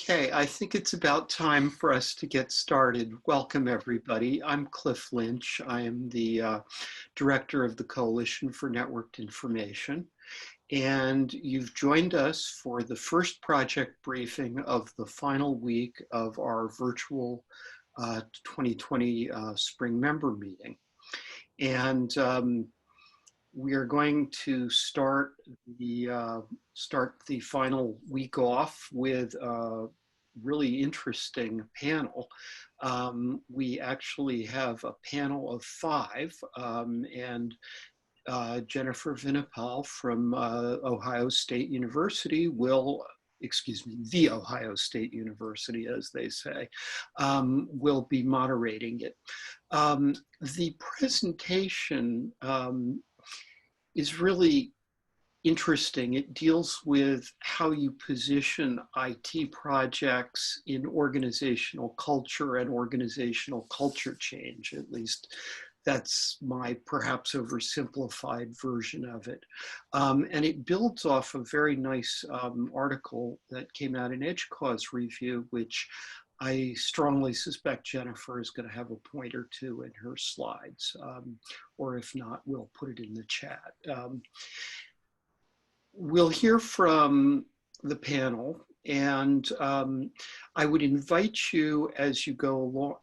Okay, I think it's about time for us to get started. Welcome, everybody. I'm Cliff Lynch. I am the director of the Coalition for Networked Information. And you've joined us for the first project briefing of the final week of our virtual 2020 spring member meeting. And we are going to start the final week off with a really interesting panel. We actually have a panel of 5, and Jennifer Vinopal from Ohio State University will, the Ohio State University, as they say, will be moderating it. The presentation is really interesting. It deals with how you position IT projects in organizational culture and organizational culture change. At least that's my perhaps oversimplified version of it. And it builds off a very nice article that came out in Edge Cause Review, which I strongly suspect Jennifer is going to have a point or two in her slides, or if not, we'll put it in the chat. We'll hear from the panel, and I would invite you as we go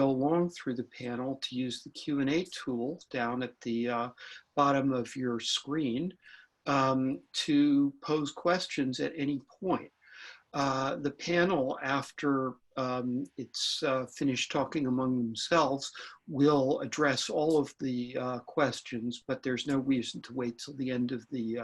along through the panel to use the Q&A tool down at the bottom of your screen to pose questions at any point. The panel, after it's finished talking among themselves, will address all of the questions, but there's no reason to wait till the end of the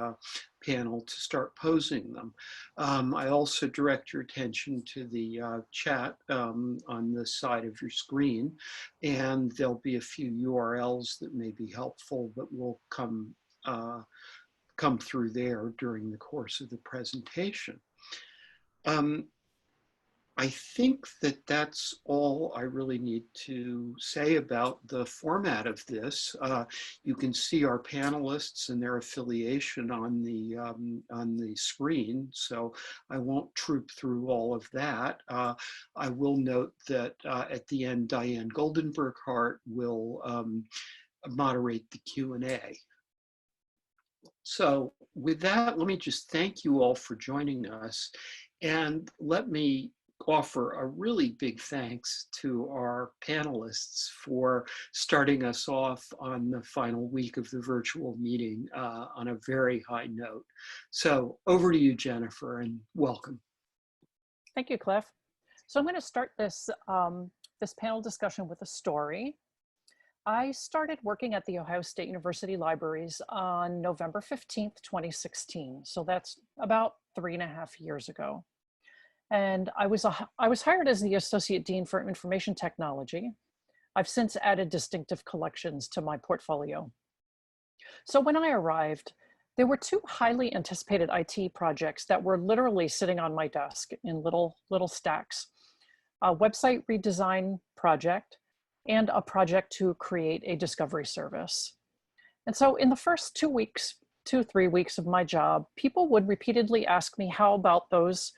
panel to start posing them. I also direct your attention to the chat on the side of your screen, and there'll be a few URLs that may be helpful that will come through there during the course of the presentation. I think that that's all I really need to say about the format of this. You can see our panelists and their affiliation on the screen, so I won't troop through all of that. I will note that at the end, Diane Goldenberg-Hart will moderate the Q&A. So with that, let me just thank you all for joining us. And let me offer a really big thanks to our panelists for starting us off on the final week of the virtual meeting on a very high note. So over to you, Jennifer, and welcome. Thank you, Cliff. So I'm going to start this, this panel discussion with a story. I started working at the Ohio State University libraries on November 15th, 2016. So that's about 3.5 years ago. And I was hired as the Associate Dean for Information Technology. I've since added distinctive collections to my portfolio. So when I arrived, there were 2 highly anticipated IT projects that were literally sitting on my desk in little stacks. A website redesign project and a project to create a discovery service. And so in the first 2 to 3 weeks of my job, people would repeatedly ask me, how about those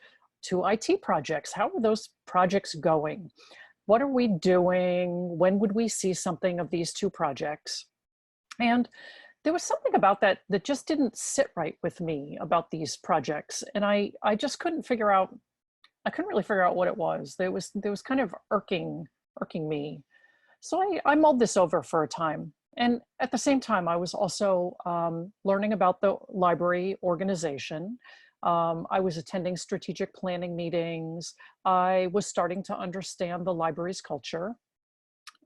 2 IT projects? How are those projects going? What are we doing? When would we see something of these 2 projects? And there was something about that that just didn't sit right with me about these projects. And I just couldn't figure out, I couldn't really figure out what it was. There was kind of irking me. So I mulled this over for a time. And at the same time, I was also learning about the library organization. I was attending strategic planning meetings. I was starting to understand the library's culture.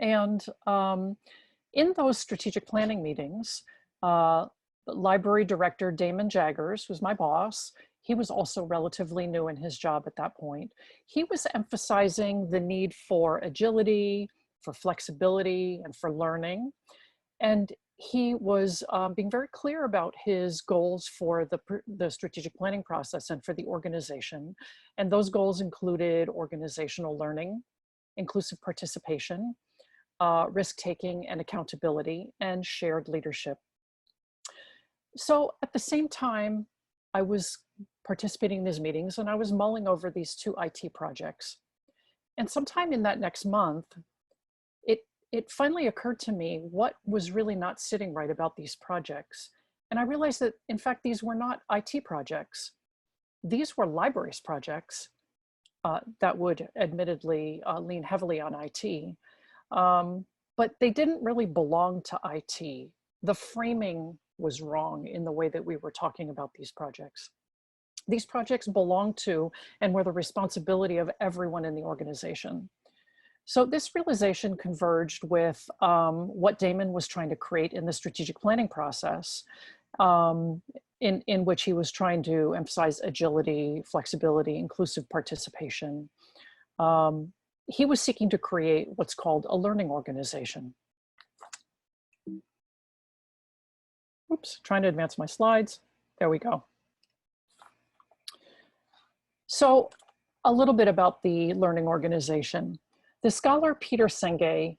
And in those strategic planning meetings, library director Damon Jaggers, who's my boss, he was also relatively new in his job at that point. He was emphasizing the need for agility, for flexibility, and for learning. And he was being very clear about his goals for the strategic planning process and for the organization. And those goals included organizational learning, inclusive participation, risk-taking and accountability, and shared leadership. So at the same time, I was participating in these meetings, and I was mulling over these two IT projects. And sometime in that next month, it finally occurred to me what was really not sitting right about these projects. And I realized that, in fact, these were not IT projects. These were libraries projects that would admittedly lean heavily on IT, but they didn't really belong to IT. The framing was wrong in the way that we were talking about these projects. These projects belong to and were the responsibility of everyone in the organization. So this realization converged with what Damon was trying to create in the strategic planning process, in which he was trying to emphasize agility, flexibility, inclusive participation. He was seeking to create what's called a learning organization. Oops, trying to advance my slides. There we go. So a little bit about the learning organization. The scholar Peter Senge,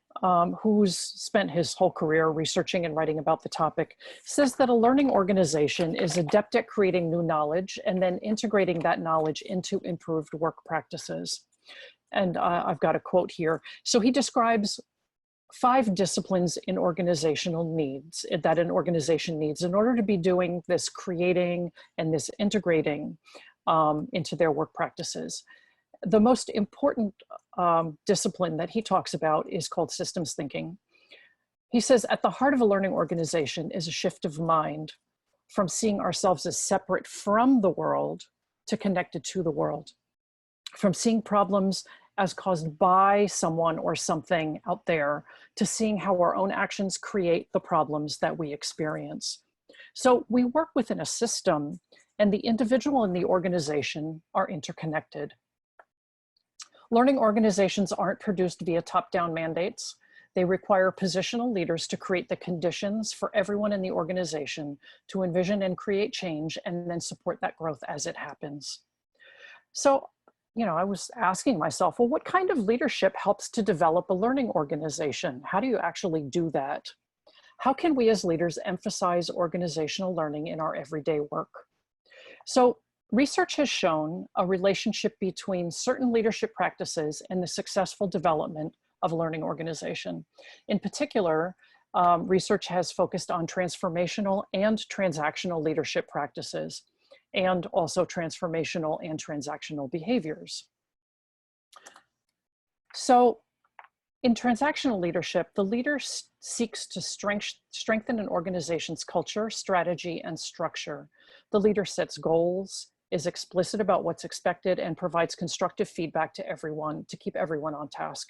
who's spent his whole career researching and writing about the topic, says that a learning organization is adept at creating new knowledge and then integrating that knowledge into improved work practices. And I've got a quote here. So he describes 5 disciplines in organizational needs that an organization needs in order to be doing this creating and this integrating into their work practices. The most important discipline that he talks about is called systems thinking. He says, at the heart of a learning organization is a shift of mind from seeing ourselves as separate from the world to connected to the world, from seeing problems as caused by someone or something out there to seeing how our own actions create the problems that we experience. So we work within a system, and the individual and the organization are interconnected. Learning organizations aren't produced via top-down mandates. They require positional leaders to create the conditions for everyone in the organization to envision and create change and then support that growth as it happens. So, I was asking myself, well, what kind of leadership helps to develop a learning organization? How do you actually do that? How can we as leaders emphasize organizational learning in our everyday work? So research has shown a relationship between certain leadership practices and the successful development of a learning organization. In particular, research has focused on transformational and transactional leadership practices, and also transformational and transactional behaviors. So in transactional leadership, the leader seeks to strengthen an organization's culture, strategy, and structure. The leader sets goals, is explicit about what's expected, and provides constructive feedback to everyone to keep everyone on task.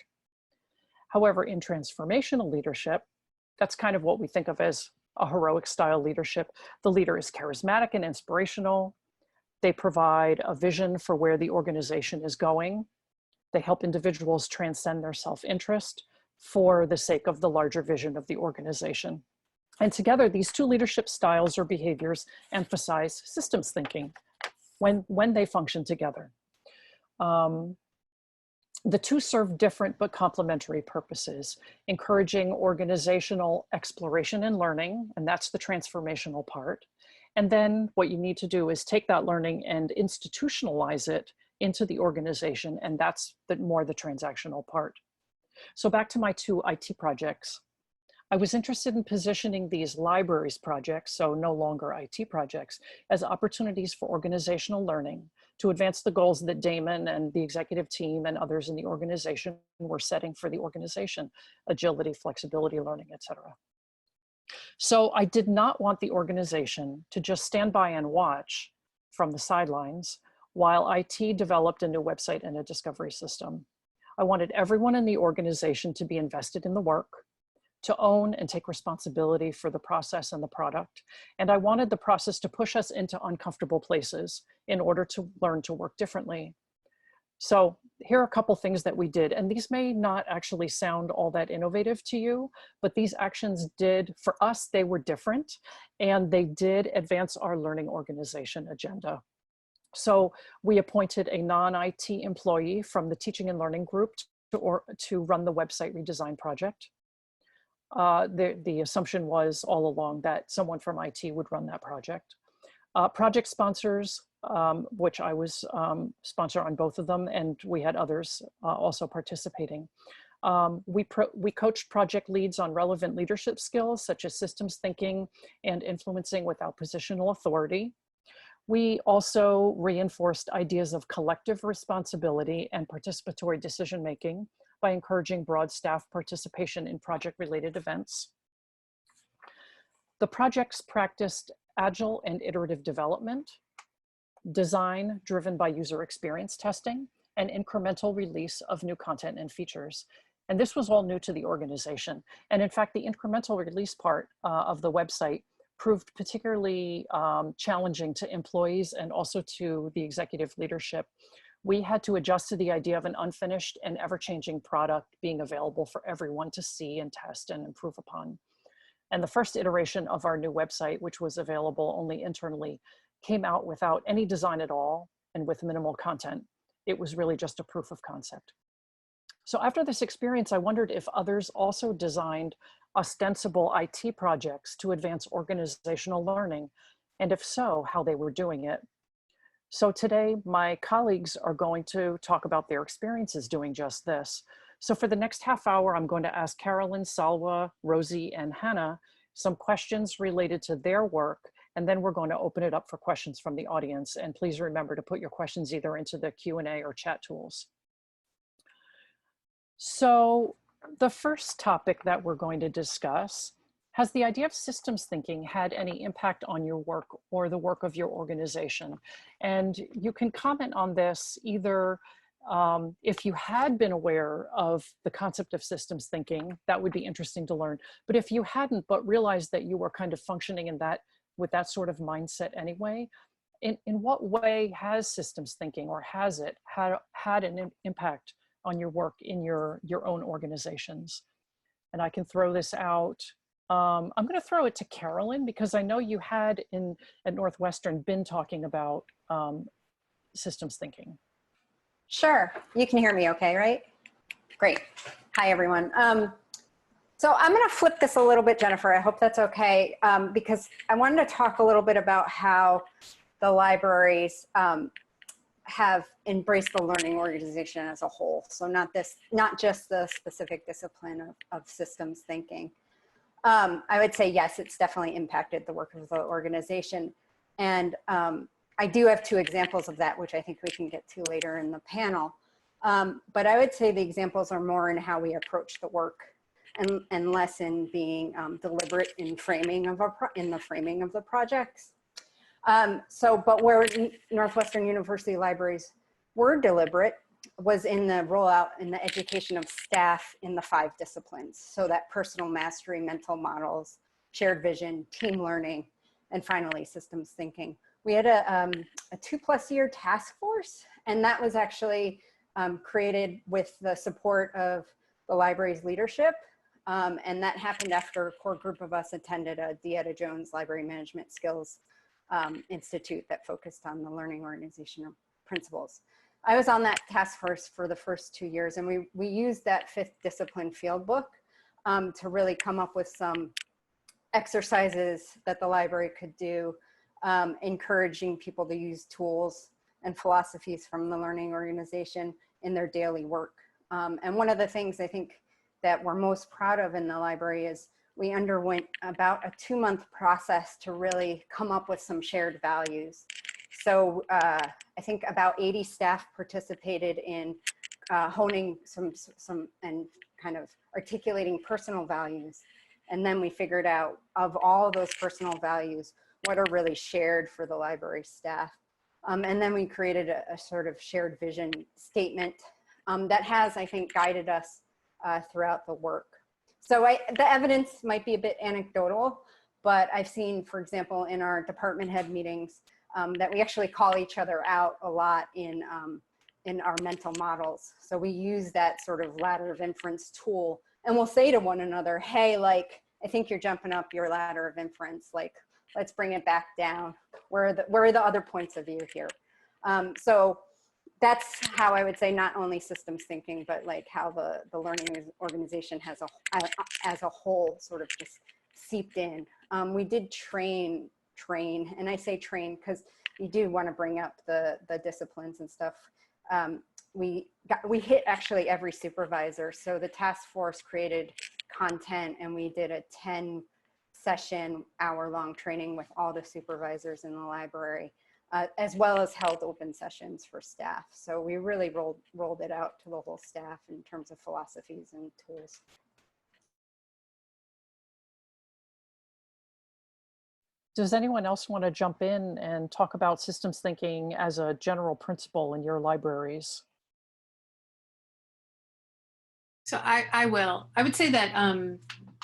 However, in transformational leadership, that's kind of what we think of as a heroic style leadership. The leader is charismatic and inspirational. They provide a vision for where the organization is going. They help individuals transcend their self-interest for the sake of the larger vision of the organization. And together, these two leadership styles or behaviors emphasize systems thinking when they function together. The two serve different but complementary purposes, encouraging organizational exploration and learning, and that's the transformational part. And then what you need to do is take that learning and institutionalize it into the organization, and that's more the transactional part. So back to my 2 IT projects. I was interested in positioning these libraries projects, so no longer IT projects, as opportunities for organizational learning to advance the goals that Damon and the executive team and others in the organization were setting for the organization: agility, flexibility, learning, etc. So I did not want the organization to just stand by and watch from the sidelines while IT developed a new website and a discovery system. I wanted everyone in the organization to be invested in the work, to own and take responsibility for the process and the product. And I wanted the process to push us into uncomfortable places in order to learn to work differently. So here are a couple things that we did, and these may not actually sound all that innovative to you, but these actions did, for us, they were different, and they did advance our learning organization agenda. So we appointed a non-IT employee from the teaching and learning group to run the website redesign project. The assumption was all along that someone from IT would run that project. Project sponsors which I was sponsor on both of them, and we had others also participating. We coached project leads on relevant leadership skills such as systems thinking and influencing without positional authority. We also reinforced ideas of collective responsibility and participatory decision-making by encouraging broad staff participation in project-related events. The projects practiced agile and iterative development, design driven by user experience testing, and incremental release of new content and features. And this was all new to the organization. And in fact, the incremental release part of the website proved particularly challenging to employees and also to the executive leadership. We had to adjust to the idea of an unfinished and ever-changing product being available for everyone to see and test and improve upon. And the first iteration of our new website, which was available only internally, came out without any design at all and with minimal content. It was really just a proof of concept. So after this experience, I wondered if others also designed ostensible IT projects to advance organizational learning, and if so, how they were doing it. So today, my colleagues are going to talk about their experiences doing just this. So for the next half hour, I'm going to ask Carolyn, Salwa, Rosie, and Hannah some questions related to their work, and then we're going to open it up for questions from the audience. And please remember to put your questions either into the Q&A or chat tools. So the first topic that we're going to discuss: has the idea of systems thinking had any impact on your work or the work of your organization? And you can comment on this either if you had been aware of the concept of systems thinking, that would be interesting to learn. But if you hadn't, but realized that you were kind of functioning in that, with that sort of mindset anyway, in what way has systems thinking, or has it had an impact on your work in your own organizations? And I can throw this out. I'm going to throw it to Carolyn, because I know you had at Northwestern been talking about systems thinking. Sure. You can hear me okay, right? Great. Hi, everyone. So I'm going to flip this a little bit, Jennifer. I hope that's okay, because I wanted to talk a little bit about how the libraries have embraced the learning organization as a whole. So not just the specific discipline of systems thinking. I would say, yes, it's definitely impacted the work of the organization. And I do have two examples of that, which I think we can get to later in the panel. But I would say the examples are more in how we approach the work and less in being deliberate in the framing of the projects. But where Northwestern University libraries were deliberate was in the rollout and the education of staff in the 5 disciplines. So that personal mastery, mental models, shared vision, team learning, and finally systems thinking. We had a 2+ year task force, and that was actually created with the support of the library's leadership. And that happened after a core group of us attended a Deetta Jones Library Management Skills Institute that focused on the learning organizational principles. I was on that task force for the first 2 years, and we used that 5th discipline field book to really come up with some exercises that the library could do, encouraging people to use tools and philosophies from the learning organization in their daily work. And one of the things I think that we're most proud of in the library is we underwent about a 2-month process to really come up with some shared values. So I think about 80 staff participated in honing some and kind of articulating personal values. And then we figured out, of all those personal values, what are really shared for the library staff. And then we created a sort of shared vision statement that has, I think, guided us throughout the work. So the evidence might be a bit anecdotal, but I've seen, for example, in our department head meetings, that we actually call each other out a lot in our mental models. So we use that sort of ladder of inference tool, and we'll say to one another, hey, like, I think you're jumping up your ladder of inference, like, let's bring it back down. Where are the other points of view here? So that's how I would say not only systems thinking, but like how the learning organization as a whole sort of just seeped in. We did train, and I say train because you do want to bring up the disciplines and stuff. We hit actually every supervisor. So the task force created content, and we did a 10-session hour-long training with all the supervisors in the library, as well as held open sessions for staff. So we really rolled it out to the whole staff in terms of philosophies and tools. Does anyone else want to jump in and talk about systems thinking as a general principle in your libraries? So I will. I would say that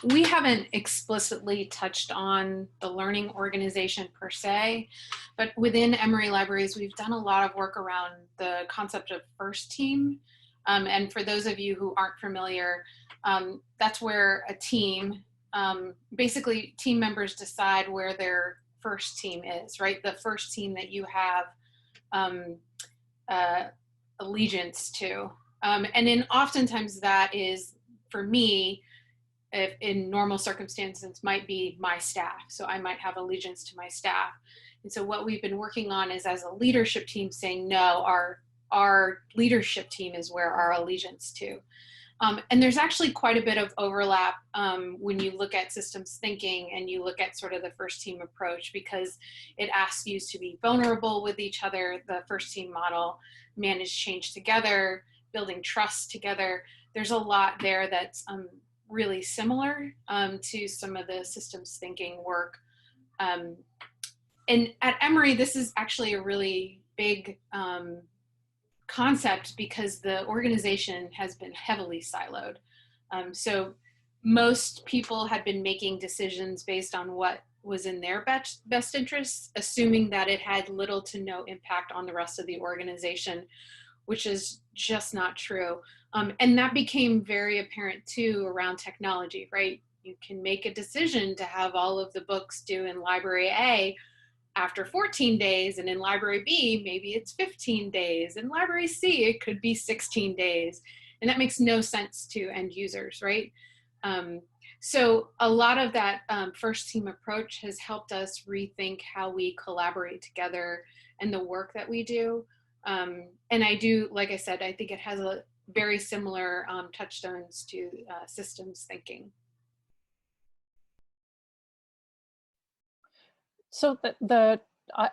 we haven't explicitly touched on the learning organization per se, but within Emory Libraries, we've done a lot of work around the concept of first team. And for those of you who aren't familiar, that's where a team, basically team members decide where their first team is, right? The first team that you have allegiance to. And then oftentimes that is, for me, if in normal circumstances, might be my staff. So I might have allegiance to my staff. And so what we've been working on is, as a leadership team, saying, no, our leadership team is where our allegiance to. And there's actually quite a bit of overlap when you look at systems thinking and you look at sort of the first team approach, because it asks you to be vulnerable with each other. The first team model, manage change together, building trust together. There's a lot there that's really similar to some of the systems thinking work. And at Emory, this is actually a really big concept because the organization has been heavily siloed. So most people had been making decisions based on what was in their best interests, assuming that it had little to no impact on the rest of the organization, which is just not true. And that became very apparent too around technology, right? You can make a decision to have all of the books due in library A after 14 days, and in library B, maybe it's 15 days. In library C, it could be 16 days. And that makes no sense to end users, right? So a lot of that first team approach has helped us rethink how we collaborate together and the work that we do. And I do, like I said, I think it has a very similar touchstones to systems thinking. So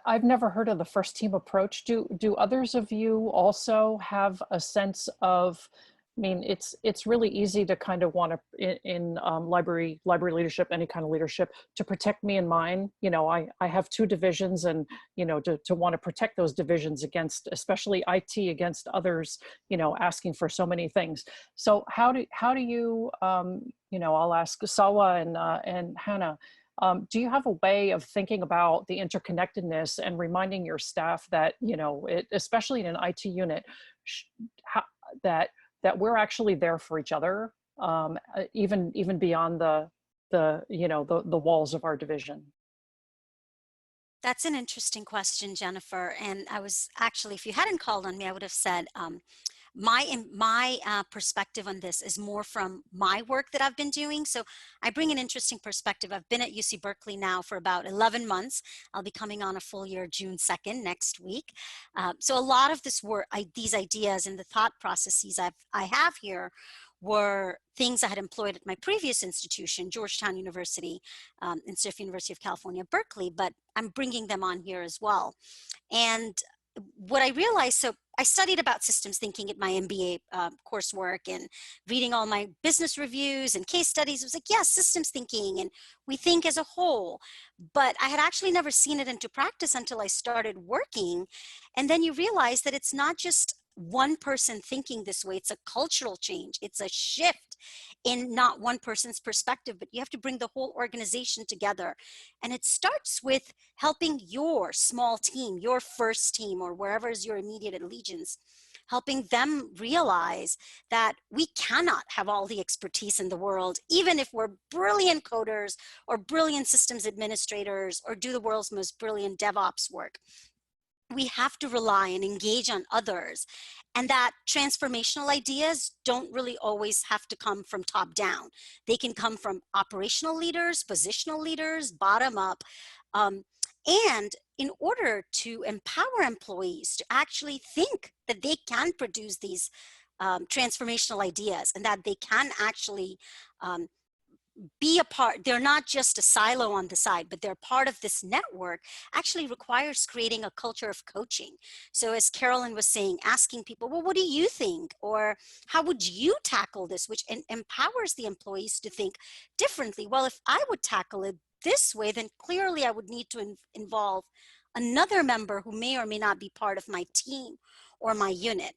I've never heard of the first team approach. Do others of you also have a sense of, I mean, it's really easy to kind of want to, in library leadership, any kind of leadership, to protect me and mine. You know, I have 2 divisions, and, you know, to want to protect those divisions against, especially IT, against others, you know, asking for so many things. So how do you, you know, I'll ask Salwa and Hannah, do you have a way of thinking about the interconnectedness and reminding your staff that, you know, especially in an IT unit, that we're actually there for each other, even beyond the you know, the walls of our division? That's an interesting question, Jennifer. And I was actually, if you hadn't called on me, I would have said, my perspective on this is more from my work that I've been doing. So I bring an interesting perspective. I've been at UC Berkeley now for about 11 months. I'll be coming on a full year June 2nd next week. So a lot of this work, these ideas and the thought processes I have here were things I had employed at my previous institution, Georgetown University, instead of University of California, Berkeley, but I'm bringing them on here as well. And what I realized, so I studied about systems thinking at my MBA coursework and reading all my business reviews and case studies. It was like, yes, systems thinking, and we think as a whole. But I had actually never seen it into practice until I started working. And then you realize that it's not just one person thinking this way. It's a cultural change. It's a shift in not one person's perspective, but you have to bring the whole organization together. And it starts with helping your small team, your first team, or wherever is your immediate allegiance, helping them realize that we cannot have all the expertise in the world, even if we're brilliant coders or brilliant systems administrators or do the world's most brilliant DevOps work. We have to rely and engage on others, and that transformational ideas don't really always have to come from top down. They can come from operational leaders, positional leaders, bottom up. And in order to empower employees to actually think that they can produce these transformational ideas and that they can actually be a part, they're not just a silo on the side, but they're part of this network, actually requires creating a culture of coaching. So as Carolyn was saying, asking people, well, what do you think? Or how would you tackle this? Which empowers the employees to think differently. Well, if I would tackle it this way, then clearly I would need to involve another member who may or may not be part of my team or my unit.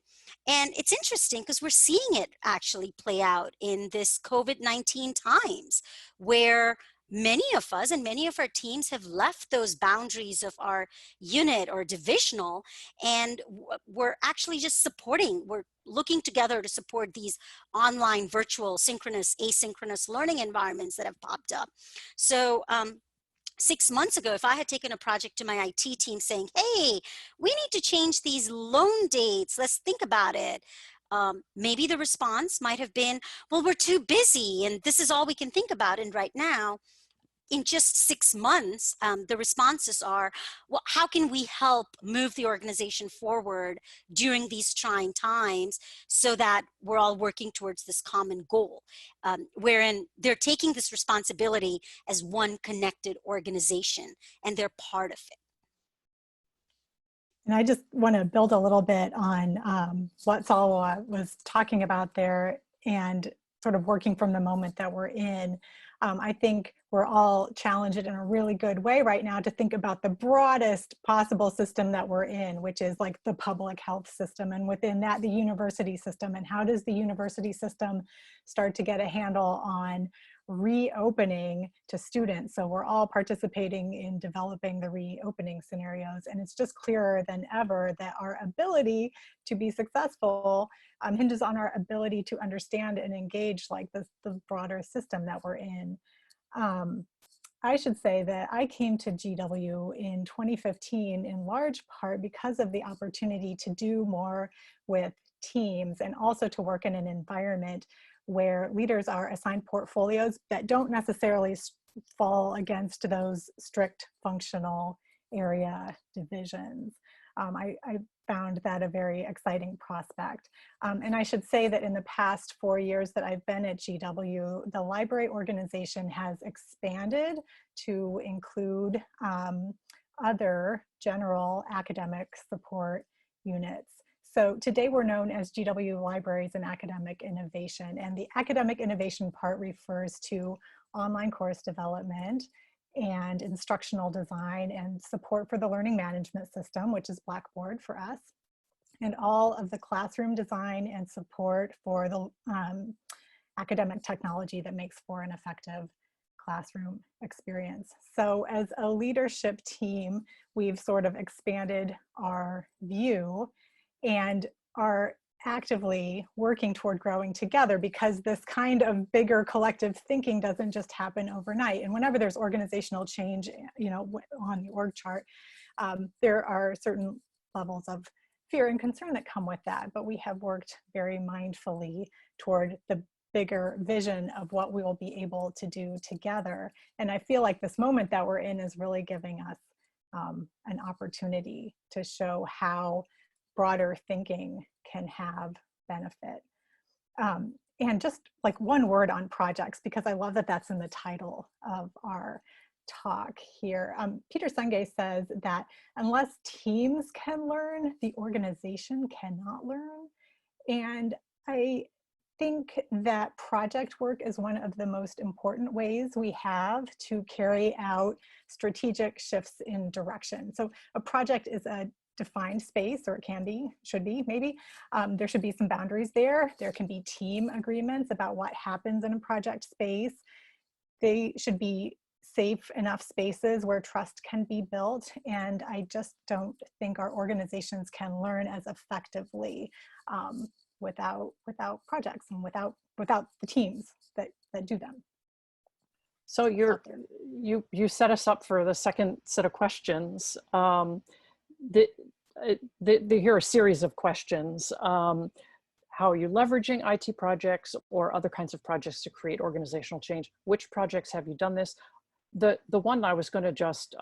And it's interesting because we're seeing it actually play out in this COVID-19 times, where many of us and many of our teams have left those boundaries of our unit or divisional, and we're actually just supporting, we're looking together to support these online, virtual, synchronous, asynchronous learning environments that have popped up. So 6 months ago, if I had taken a project to my IT team saying, hey, we need to change these loan dates, let's think about it. Maybe the response might have been, well, we're too busy and this is all we can think about. And right now, in just 6 months, the responses are, well, how can we help move the organization forward during these trying times so that we're all working towards this common goal, wherein they're taking this responsibility as one connected organization and they're part of it. And I just want to build a little bit on what Salwa was talking about there and sort of working from the moment that we're in. I think we're all challenged in a really good way right now to think about the broadest possible system that we're in, which is like the public health system, and within that, the university system. And how does the university system start to get a handle on reopening to students? So we're all participating in developing the reopening scenarios. And it's just clearer than ever that our ability to be successful hinges on our ability to understand and engage like the broader system that we're in. I should say that I came to GW in 2015 in large part because of the opportunity to do more with teams and also to work in an environment where leaders are assigned portfolios that don't necessarily fall against those strict functional area divisions. I found that a very exciting prospect. And I should say that in the past 4 years that I've been at GW, the library organization has expanded to include other general academic support units. So today we're known as GW Libraries and Academic Innovation, and the academic innovation part refers to online course development and instructional design and support for the learning management system, which is Blackboard for us, and all of the classroom design and support for the academic technology that makes for an effective classroom experience. So as a leadership team, we've sort of expanded our view and are actively working toward growing together, because this kind of bigger collective thinking doesn't just happen overnight. And whenever there's organizational change, you know, on the org chart, there are certain levels of fear and concern that come with that. But we have worked very mindfully toward the bigger vision of what we will be able to do together. And I feel like this moment that we're in is really giving us an opportunity to show how broader thinking can have benefit. And just like one word on projects, because I love that that's in the title of our talk here. Peter Senge says that unless teams can learn, the organization cannot learn. And I think that project work is one of the most important ways we have to carry out strategic shifts in direction. So a project is a defined space, or it can be, should be, maybe. There should be some boundaries there. There can be team agreements about what happens in a project space. They should be safe enough spaces where trust can be built. And I just don't think our organizations can learn as effectively without projects and without the teams that do them. So you set us up for the second set of questions. Here are a series of questions. How are you leveraging IT projects or other kinds of projects to create organizational change? Which projects have you done this? The one I was going to just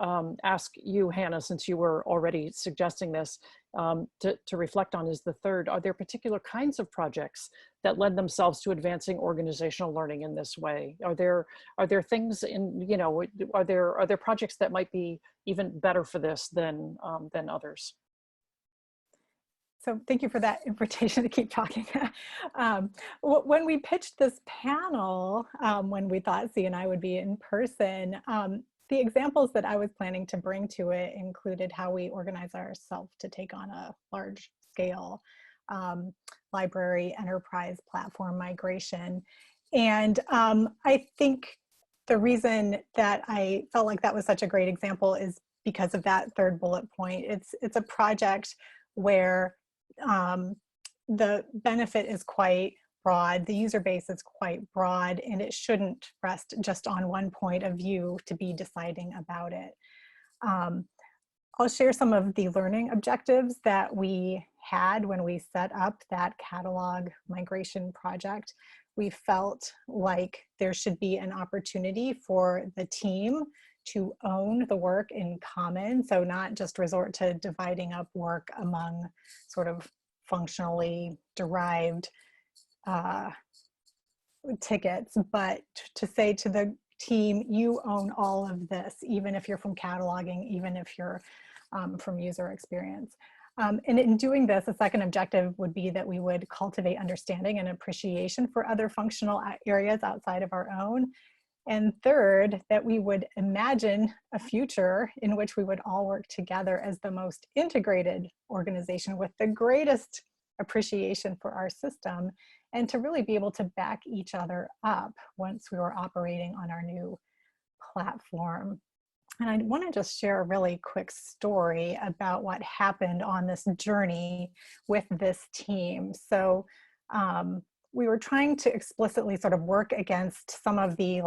ask you, Hannah, since you were already suggesting this, to reflect on is the third. Are there particular kinds of projects that lend themselves to advancing organizational learning in this way? Are there things in, you know, are there projects that might be even better for this than others? So thank you for that invitation to keep talking. When we pitched this panel, when we thought C and I would be in person, the examples that I was planning to bring to it included how we organize ourselves to take on a large scale library enterprise platform migration. And I think the reason that I felt like that was such a great example is because of that third bullet point. It's a project where the benefit is quite broad, the user base is quite broad, and it shouldn't rest just on one point of view to be deciding about it. I'll share some of the learning objectives that we had when we set up that catalog migration project. We felt like there should be an opportunity for the team to own the work in common, so not just resort to dividing up work among sort of functionally derived tickets, but to say to the team, you own all of this, even if you're from cataloging, even if you're from user experience. And in doing this, the second objective would be that we would cultivate understanding and appreciation for other functional areas outside of our own. And third, that we would imagine a future in which we would all work together as the most integrated organization with the greatest appreciation for our system, and to really be able to back each other up once we were operating on our new platform. And I want to just share a really quick story about what happened on this journey with this team. So we were trying to explicitly sort of work against some of the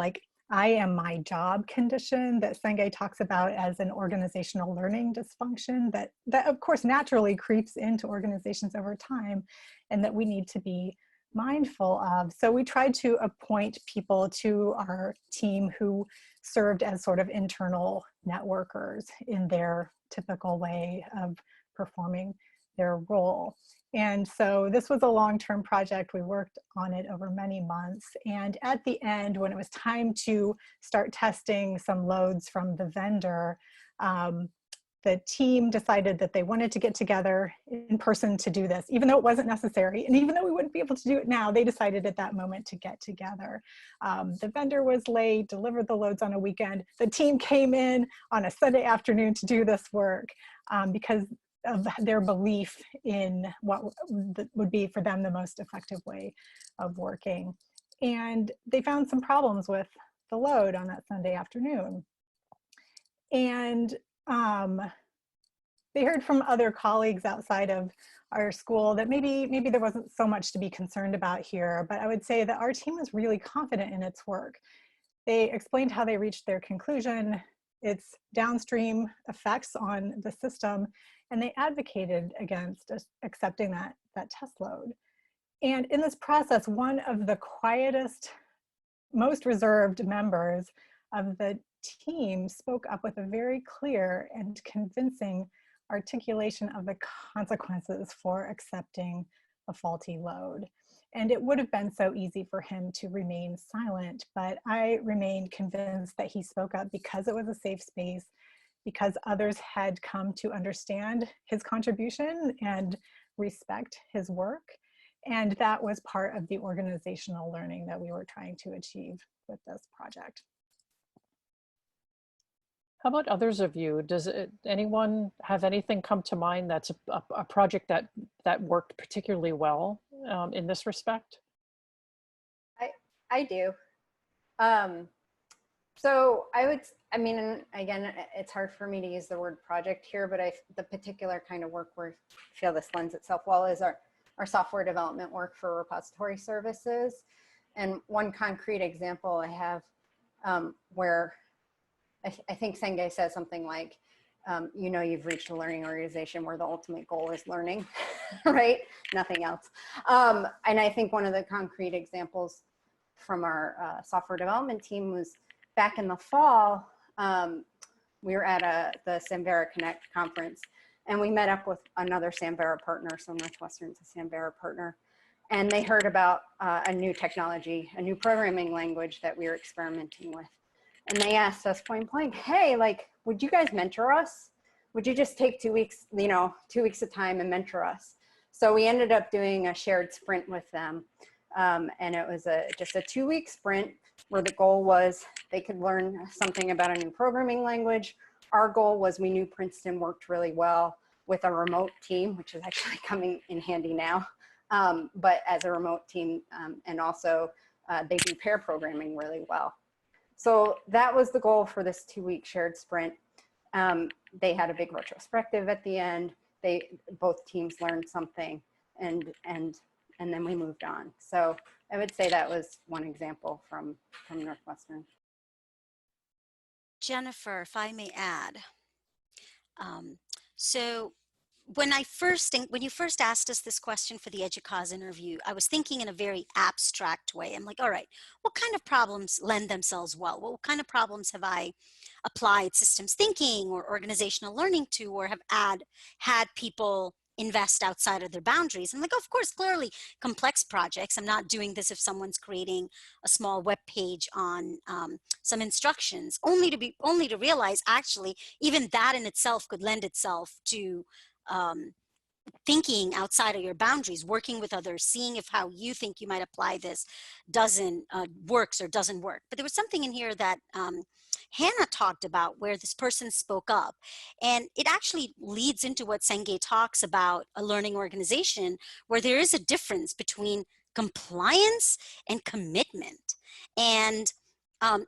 I am my job condition that Senge talks about as an organizational learning dysfunction that of course naturally creeps into organizations over time and that we need to be mindful of. So we tried to appoint people to our team who served as sort of internal networkers in their typical way of performing their role. And so this was a long-term project. We worked on it over many months. And at the end, when it was time to start testing some loads from the vendor, the team decided that they wanted to get together in person to do this, even though it wasn't necessary. And even though we wouldn't be able to do it now, they decided at that moment to get together. The vendor was late, delivered the loads on a weekend. The team came in on a Sunday afternoon to do this work because of their belief in what would be for them the most effective way of working. And they found some problems with the load on that Sunday afternoon. And they heard from other colleagues outside of our school that maybe there wasn't so much to be concerned about here, but I would say that our team was really confident in its work. They explained how they reached their conclusion, its downstream effects on the system, and they advocated against accepting that test load. And in this process, one of the quietest, most reserved members of the team spoke up with a very clear and convincing articulation of the consequences for accepting a faulty load. And it would have been so easy for him to remain silent, but I remained convinced that he spoke up because it was a safe space, because others had come to understand his contribution and respect his work. And that was part of the organizational learning that we were trying to achieve with this project. How about others of you? Does anyone have anything come to mind that's a project that worked particularly well in this respect? I do. So I mean, and again, it's hard for me to use the word project here, but the particular kind of work where I feel this lends itself well is our software development work for repository services. And one concrete example I have where I think Senge says something like, you know, you've reached a learning organization where the ultimate goal is learning, right? Nothing else. And I think one of the concrete examples from our software development team was back in the fall, We were at the Samvera Connect conference, and we met up with another Samvera partner, so Northwestern's a Samvera partner, and they heard about a new technology, a new programming language that we were experimenting with. And they asked us point blank, hey, like, would you guys mentor us? Would you just take 2 weeks, 2 weeks of time and mentor us? So we ended up doing a shared sprint with them. And it was just a 2-week sprint where the goal was they could learn something about a new programming language. Our goal was we knew Princeton worked really well with a remote team, which is actually coming in handy now, but as a remote team, and also they do pair programming really well. So that was the goal for this 2-week shared sprint. They had a big retrospective at the end. Both teams learned something, and then we moved on. So I would say that was one example from Northwestern. Jennifer, if I may add, so when you first asked us this question for the EDUCAUSE interview, I was thinking in a very abstract way. I'm like, all right, what kind of problems lend themselves well? What kind of problems have I applied systems thinking or organizational learning to, or have had people invest outside of their boundaries? I'm like, of course, clearly complex projects. I'm not doing this if someone's creating a small web page on some instructions, only to realize actually even that in itself could lend itself to thinking outside of your boundaries, working with others, seeing if how you think you might apply this works or doesn't work. But there was something in here that Hannah talked about where this person spoke up, and it actually leads into what Senge talks about a learning organization, where there is a difference between compliance and commitment. And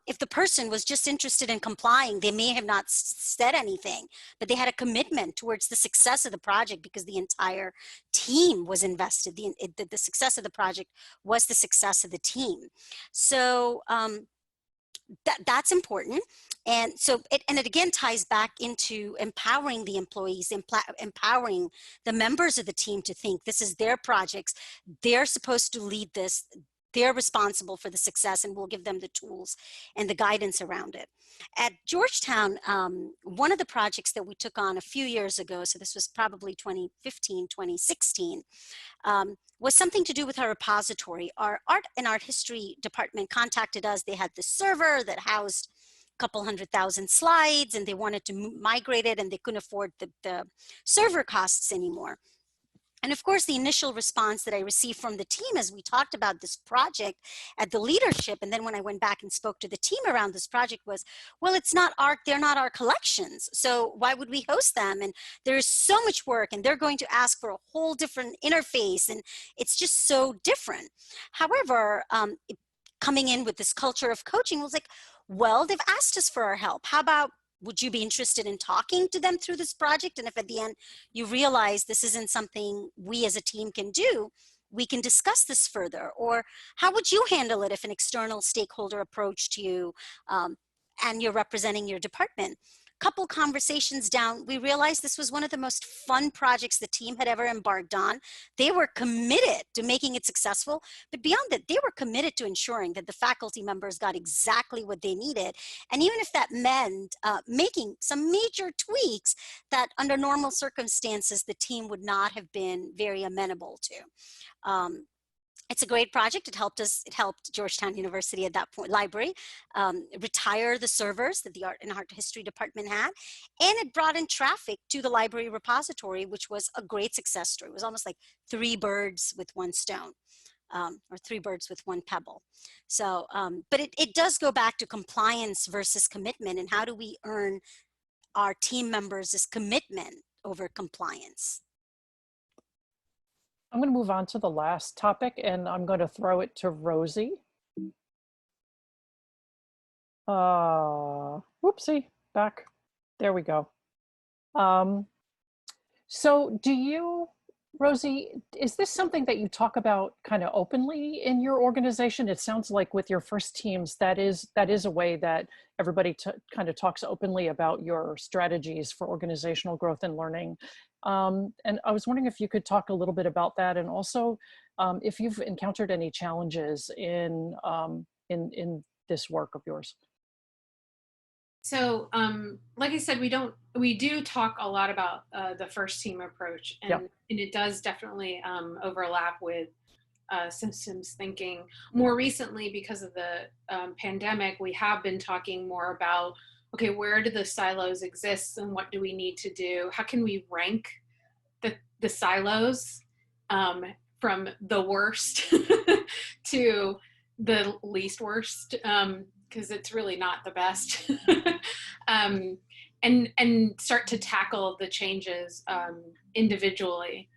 if the person was just interested in complying, they may have not said anything, but they had a commitment towards the success of the project because the entire team was invested. The success of the project was the success of the team. So that's important. And so it again ties back into empowering the employees, empowering the members of the team to think this is their projects. They're supposed to lead this. They're responsible for the success, and we'll give them the tools and the guidance around it. At Georgetown, one of the projects that we took on a few years ago, so this was probably 2015, 2016, was something to do with our repository. Our art and art history department contacted us. They had this server that housed a couple 100,000 slides, and they wanted to migrate it, and they couldn't afford the server costs anymore. And of course, the initial response that I received from the team as we talked about this project at the leadership, and then when I went back and spoke to the team around this project, was, well, they're not our collections, so why would we host them? And there's so much work, and they're going to ask for a whole different interface, and it's just so different. However, coming in with this culture of coaching was like, well, they've asked us for our help. How about, would you be interested in talking to them through this project? And if at the end you realize this isn't something we as a team can do, we can discuss this further. Or how would you handle it if an external stakeholder approached you and you're representing your department? Couple conversations down, we realized this was one of the most fun projects the team had ever embarked on. They were committed to making it successful, but beyond that, they were committed to ensuring that the faculty members got exactly what they needed. And even if that meant making some major tweaks that under normal circumstances, the team would not have been very amenable to. It's a great project. It helped Georgetown University at that point, library, retire the servers that the art and art history department had. And it brought in traffic to the library repository, which was a great success story. It was almost like 3 birds with 1 stone, or 3 birds with 1 pebble. So, but it does go back to compliance versus commitment, and how do we earn our team members' commitment over compliance? I'm going to move on to the last topic, and I'm going to throw it to Rosie. Whoopsie, back. There we go. So do you, Rosie, is this something that you talk about kind of openly in your organization? It sounds like with your first teams, that is a way that everybody kind of talks openly about your strategies for organizational growth and learning. And I was wondering if you could talk a little bit about that, and also if you've encountered any challenges in this work of yours. So, like I said, we do talk a lot about the first team approach, and, Yep. and it does definitely overlap with systems thinking. More recently, because of the pandemic, we have been talking more about, okay, where do the silos exist and what do we need to do? How can we rank the silos from the worst to the least worst? Because it's really not the best. And start to tackle the changes individually.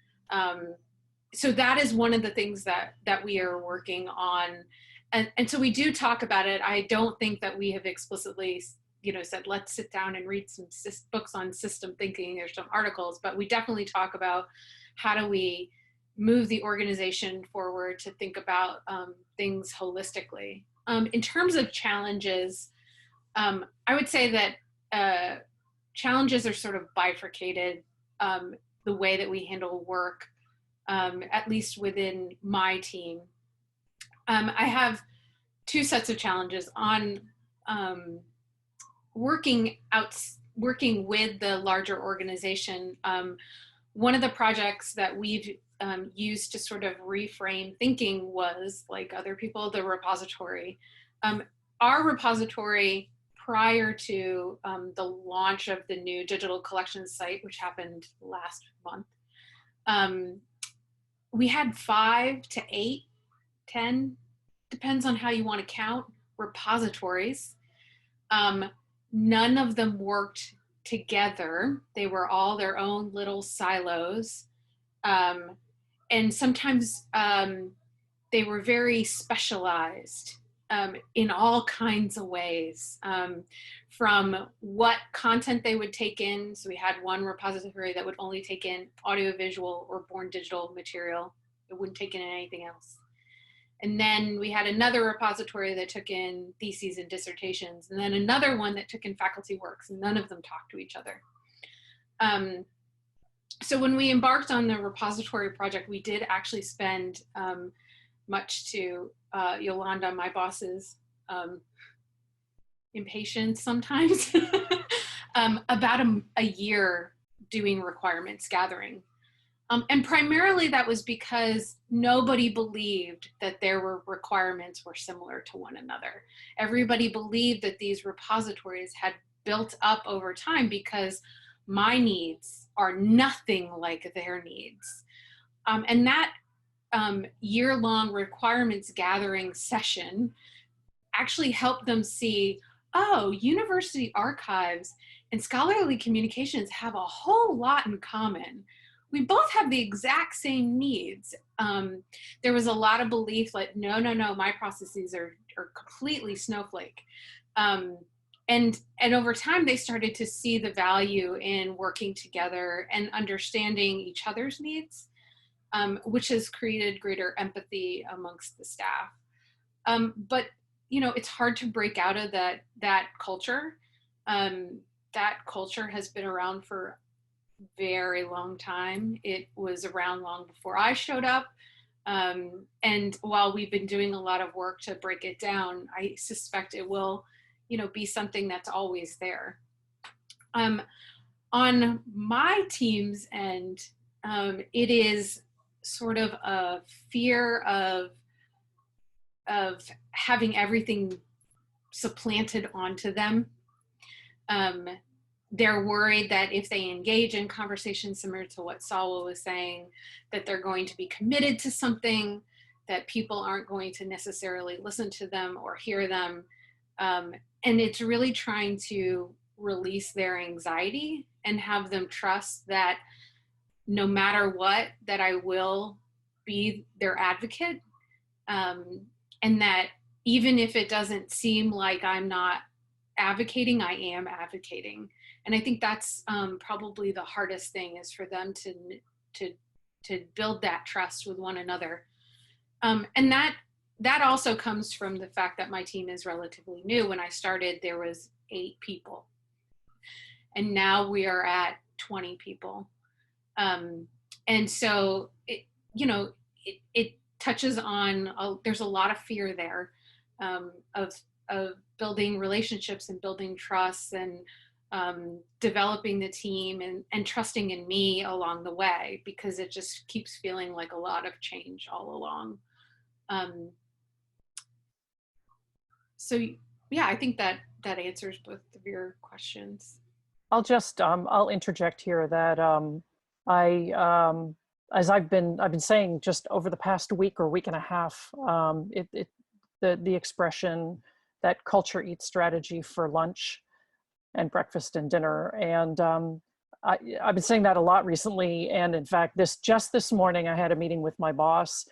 So that is one of the things that we are working on, and so we do talk about it. I don't think that we have explicitly, said let's sit down and read some books on system thinking. There's some articles, but we definitely talk about how do we move the organization forward to think about things holistically. In terms of challenges, I would say that challenges are sort of bifurcated. The way that we handle work, at least within my team. I have two sets of challenges on working with the larger organization. One of the projects that we've used to sort of reframe thinking was, like other people, the repository. Our repository, prior to the launch of the new digital collections site, which happened last month, we had 5 to 8, 10, depends on how you want to count, repositories. None of them worked together. They were all their own little silos. And sometimes they were very specialized in all kinds of ways, from what content they would take in. So we had one repository that would only take in audiovisual or born digital material. It wouldn't take in anything else. And then we had another repository that took in theses and dissertations, and then another one that took in faculty works, and none of them talked to each other. So when we embarked on the repository project, we did actually spend, much to Yolanda, my boss's impatience sometimes, about a year doing requirements gathering. And primarily that was because nobody believed that their requirements were similar to one another. Everybody believed that these repositories had built up over time because my needs are nothing like their needs. And that year-long requirements gathering session actually helped them see, oh, university archives and scholarly communications have a whole lot in common. We both have the exact same needs. There was a lot of belief like, no, my processes are completely snowflake. And over time, they started to see the value in working together and understanding each other's needs, which has created greater empathy amongst the staff. But it's hard to break out of that culture. That culture has been around for very long time. It was around long before I showed up. And while we've been doing a lot of work to break it down, I suspect it will, be something that's always there. On my team's end, it is sort of a fear of having everything supplanted onto them. They're worried that if they engage in conversations similar to what Salwa was saying, that they're going to be committed to something, that people aren't going to necessarily listen to them or hear them. And it's really trying to release their anxiety and have them trust that no matter what, that I will be their advocate. And that even if it doesn't seem like I'm not advocating, I am advocating. And I think that's probably the hardest thing, is for them to build that trust with one another. And that also comes from the fact that my team is relatively new. When I started, there was 8 people. And now we are at 20 people. And so, it touches on, there's a lot of fear there, of building relationships and building trust and developing the team and trusting in me along the way, because it just keeps feeling like a lot of change all along. So yeah, I think that answers both of your questions. I'll just I'll interject here that as I've been saying just over the past week or week and a half, the expression that culture eats strategy for lunch and breakfast and dinner, and I've been saying that a lot recently. And in fact, this morning I had a meeting with my boss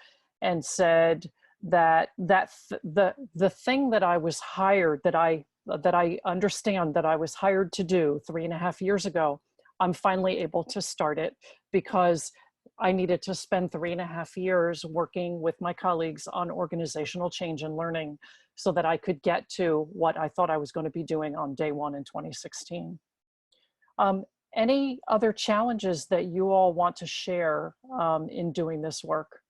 and said that the thing that I was hired, that I understand that I was hired to do 3.5 years ago, I'm finally able to start it, because I needed to spend 3.5 years working with my colleagues on organizational change and learning so that I could get to what I thought I was going to be doing on day one in 2016. Any other challenges that you all want to share in doing this work?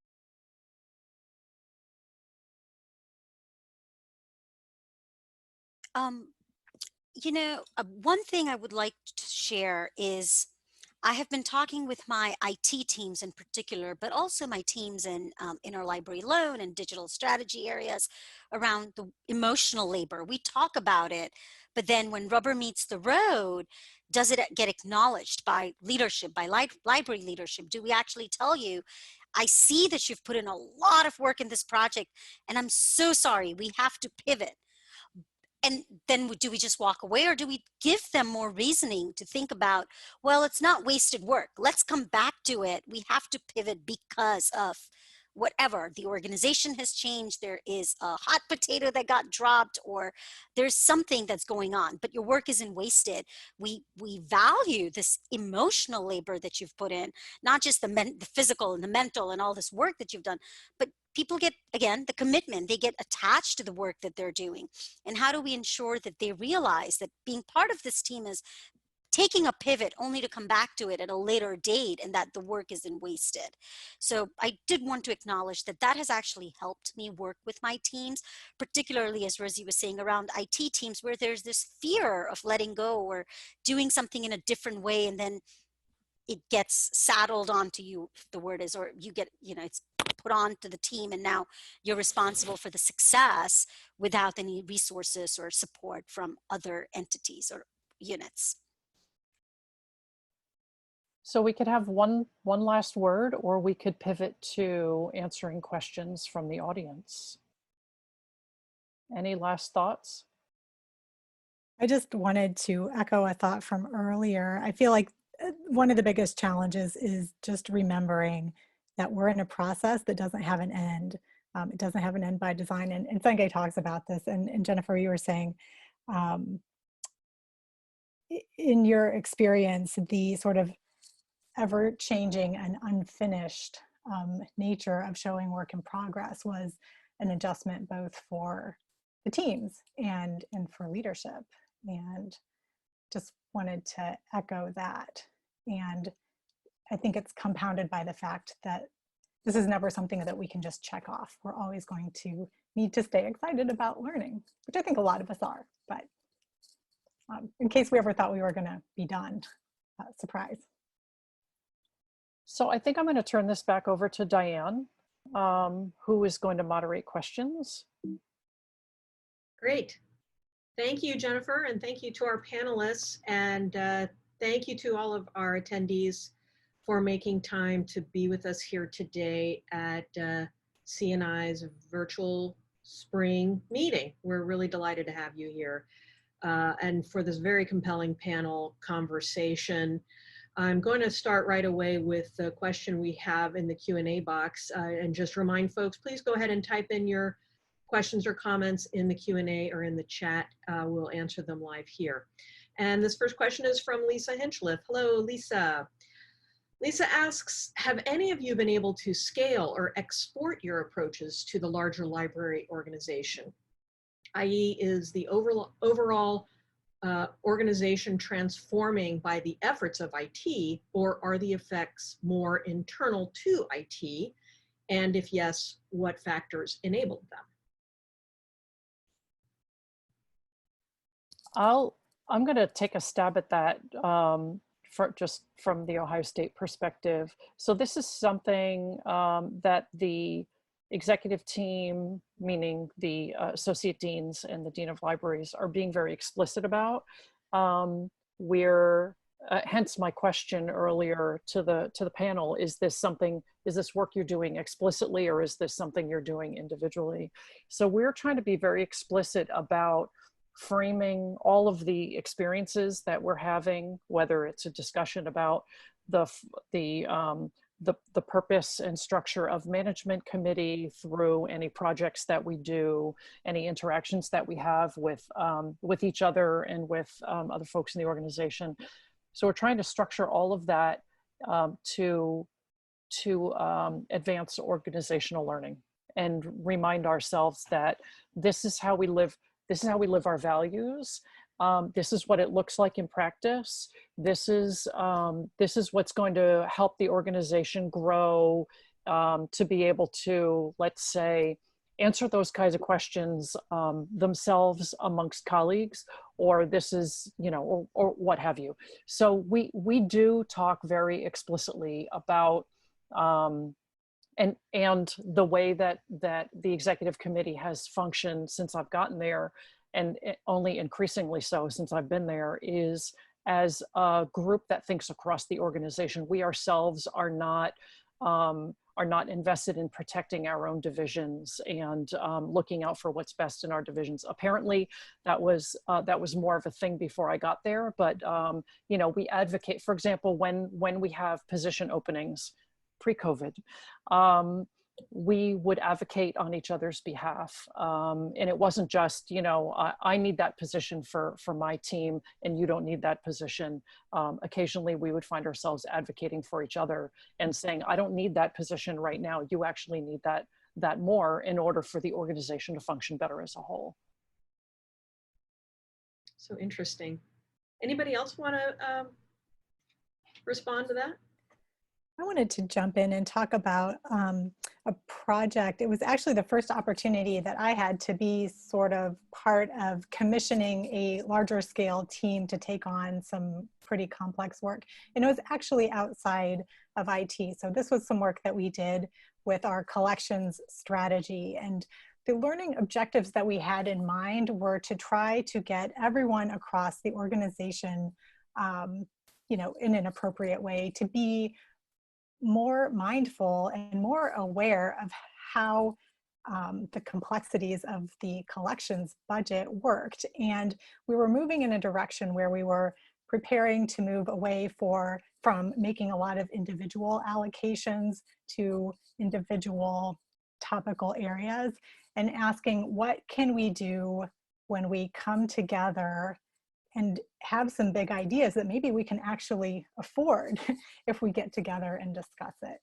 You know, one thing I would like to share is I have been talking with my IT teams in particular, but also my teams in interlibrary loan and digital strategy areas around the emotional labor. We talk about it, but then when rubber meets the road, does it get acknowledged by leadership, by library leadership? Do we actually tell you, I see that you've put in a lot of work in this project, and I'm so sorry, we have to pivot. And then do we just walk away, or do we give them more reasoning to think about, well, it's not wasted work. Let's come back to it. We have to pivot because of whatever. The organization has changed. There is a hot potato that got dropped, or there's something that's going on, but your work isn't wasted. We value this emotional labor that you've put in, not just the physical and the mental and all this work that you've done, but people get, again, the commitment, they get attached to the work that they're doing. And how do we ensure that they realize that being part of this team is taking a pivot only to come back to it at a later date, and that the work isn't wasted? So I did want to acknowledge that that has actually helped me work with my teams, particularly as Rosie was saying around IT teams, where there's this fear of letting go or doing something in a different way, and then it gets saddled onto you, if the word is, or you get, it's put on to the team, and now you're responsible for the success without any resources or support from other entities or units. So we could have one last word, or we could pivot to answering questions from the audience. Any last thoughts? I just wanted to echo a thought from earlier. I feel like one of the biggest challenges is just remembering that we're in a process that doesn't have an end. It doesn't have an end by design. And Sungay talks about this. And Jennifer, you were saying, in your experience, the sort of ever-changing and unfinished nature of showing work in progress was an adjustment both for the teams and for leadership. And just wanted to echo that. And I think it's compounded by the fact that this is never something that we can just check off. We're always going to need to stay excited about learning, which I think a lot of us are. But in case we ever thought we were going to be done, surprise. So I think I'm going to turn this back over to Diane, who is going to moderate questions. Great. Thank you, Jennifer, and thank you to our panelists, and thank you to all of our attendees for making time to be with us here today at CNI's virtual spring meeting. We're really delighted to have you here, and for this very compelling panel conversation. I'm going to start right away with the question we have in the Q&A box, and just remind folks, please go ahead and type in your questions or comments in the Q&A or in the chat. We'll answer them live here. And this first question is from Lisa Hinchliff. Hello, Lisa. Lisa asks, have any of you been able to scale or export your approaches to the larger library organization? i.e., is the overall organization transforming by the efforts of IT, or are the effects more internal to IT? And if yes, what factors enabled them? I'm going to take a stab at that just from the Ohio State perspective. So this is something that the executive team, meaning the associate deans and the dean of libraries, are being very explicit about. We're hence my question earlier to the panel: is this work you're doing explicitly, or is this something you're doing individually? So we're trying to be very explicit about framing all of the experiences that we're having, whether it's a discussion about the purpose and structure of management committee, through any projects that we do, any interactions that we have with each other and with other folks in the organization. So we're trying to structure all of that to advance organizational learning and remind ourselves that this is how we live. This is how we live our values. This is what it looks like in practice. This is what's going to help the organization grow to be able to, let's say, answer those kinds of questions themselves amongst colleagues, or this is, or what have you. So we do talk very explicitly about and the way that the executive committee has functioned since I've gotten there, and only increasingly so since I've been there, is as a group that thinks across the organization. We ourselves are not invested in protecting our own divisions and looking out for what's best in our divisions. Apparently, that was more of a thing before I got there. But we advocate, for example, when we have position openings pre-COVID, we would advocate on each other's behalf. And it wasn't just, I need that position for my team and you don't need that position. Occasionally we would find ourselves advocating for each other and saying, I don't need that position right now. You actually need that more in order for the organization to function better as a whole. So interesting. Anybody else want to respond to that? I wanted to jump in and talk about a project. It was actually the first opportunity that I had to be sort of part of commissioning a larger scale team to take on some pretty complex work. And it was actually outside of IT. So this was some work that we did with our collections strategy. And the learning objectives that we had in mind were to try to get everyone across the organization, in an appropriate way, to be more mindful and more aware of how the complexities of the collections budget worked. And we were moving in a direction where we were preparing to move away from making a lot of individual allocations to individual topical areas, and asking, what can we do when we come together and have some big ideas that maybe we can actually afford if we get together and discuss it.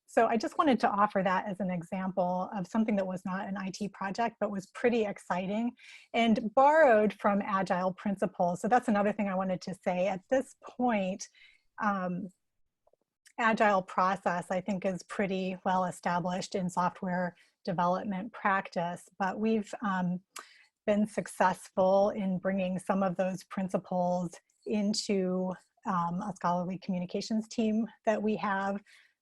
So I just wanted to offer that as an example of something that was not an IT project, but was pretty exciting and borrowed from Agile principles. So that's another thing I wanted to say. At this point, Agile process, I think, is pretty well established in software development practice, but we've been successful in bringing some of those principles into a scholarly communications team that we have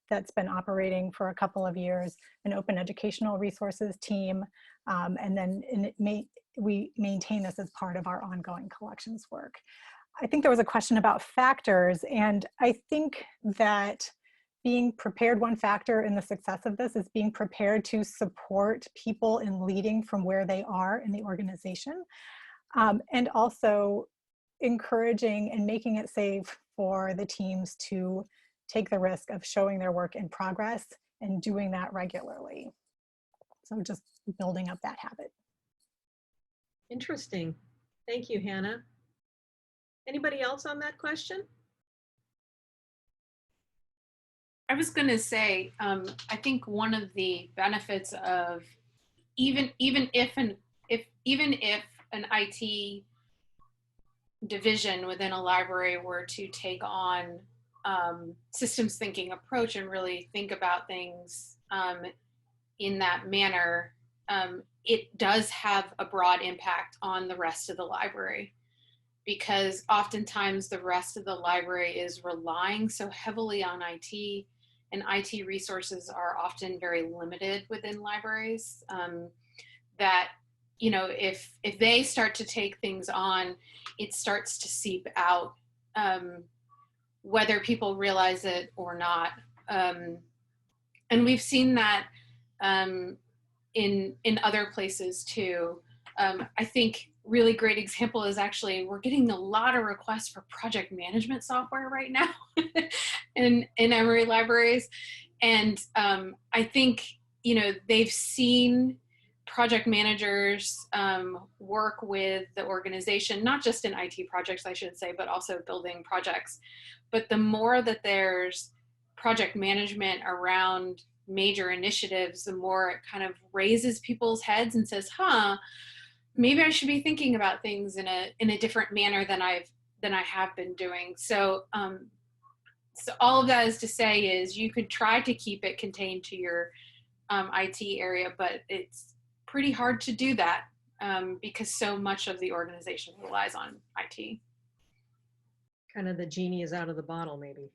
that's been operating for a couple of years, an open educational resources team, and then we maintain this as part of our ongoing collections work. I think there was a question about factors, and I think that being prepared, one factor in the success of this is being prepared to support people in leading from where they are in the organization, and also encouraging and making it safe for the teams to take the risk of showing their work in progress and doing that regularly. So just building up that habit. Interesting. Thank you, Hannah. Anybody else on that question? I was going to say, I think one of the benefits of even if an IT division within a library were to take on systems thinking approach and really think about things in that manner, it does have a broad impact on the rest of the library, because oftentimes the rest of the library is relying so heavily on IT, and IT resources are often very limited within libraries, that, you know, if they start to take things on, it starts to seep out, whether people realize it or not. And we've seen that in other places too. I think really great example is actually, we're getting a lot of requests for project management software right now in Emory libraries. And I think, you know, they've seen project managers work with the organization, not just in IT projects, I should say, but also building projects. But the more that there's project management around major initiatives, the more it kind of raises people's heads and says, huh, maybe I should be thinking about things in a different manner than I have been doing. So so all of that is to say is, you could try to keep it contained to your IT area, but it's pretty hard to do that because so much of the organization relies on IT. Kind of the genie is out of the bottle, maybe.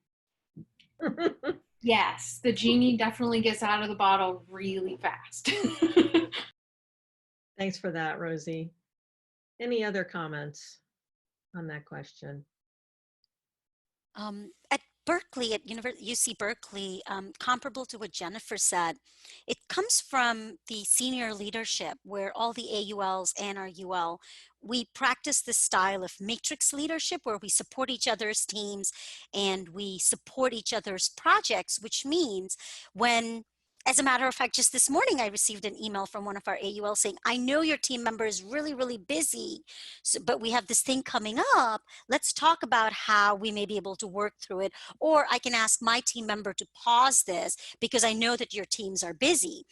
Yes, the genie definitely gets out of the bottle really fast. Thanks for that, Rosie. Any other comments on that question? At Berkeley, at UC Berkeley, comparable to what Jennifer said, it comes from the senior leadership, where all the AULs and our UL, we practice this style of matrix leadership, where we support each other's teams and we support each other's projects, which means when, as a matter of fact, just this morning, I received an email from one of our AUL saying, I know your team member is really, really busy, but we have this thing coming up. Let's talk about how we may be able to work through it. Or I can ask my team member to pause this because I know that your teams are busy,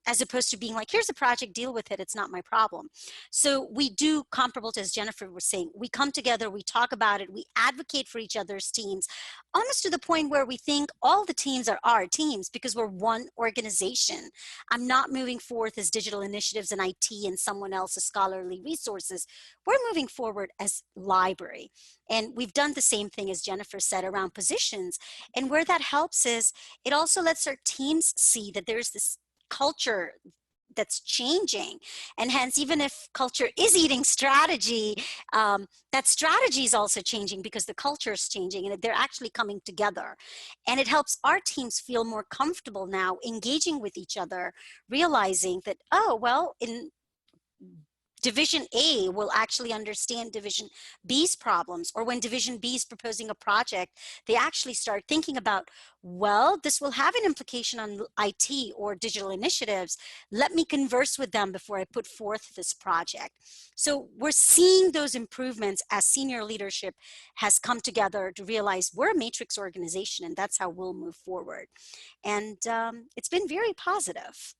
as opposed to being like, here's a project, deal with it. It's not my problem. So we do comparable to, as Jennifer was saying, we come together, we talk about it, we advocate for each other's teams, almost to the point where we think all the teams are our teams because we're one organization. I'm not moving forth as digital initiatives and IT and someone else's scholarly resources. We're moving forward as library. And we've done the same thing, as Jennifer said, around positions. And where that helps is it also lets our teams see that there's this culture that's changing. And hence, even if culture is eating strategy, that strategy is also changing because the culture is changing and they're actually coming together. And it helps our teams feel more comfortable now engaging with each other, realizing that, oh, well, in Division A will actually understand Division B's problems, or when Division B is proposing a project, they actually start thinking about, well, this will have an implication on IT or digital initiatives. Let me converse with them before I put forth this project. So we're seeing those improvements as senior leadership has come together to realize we're a matrix organization, and that's how we'll move forward. And it's been very positive.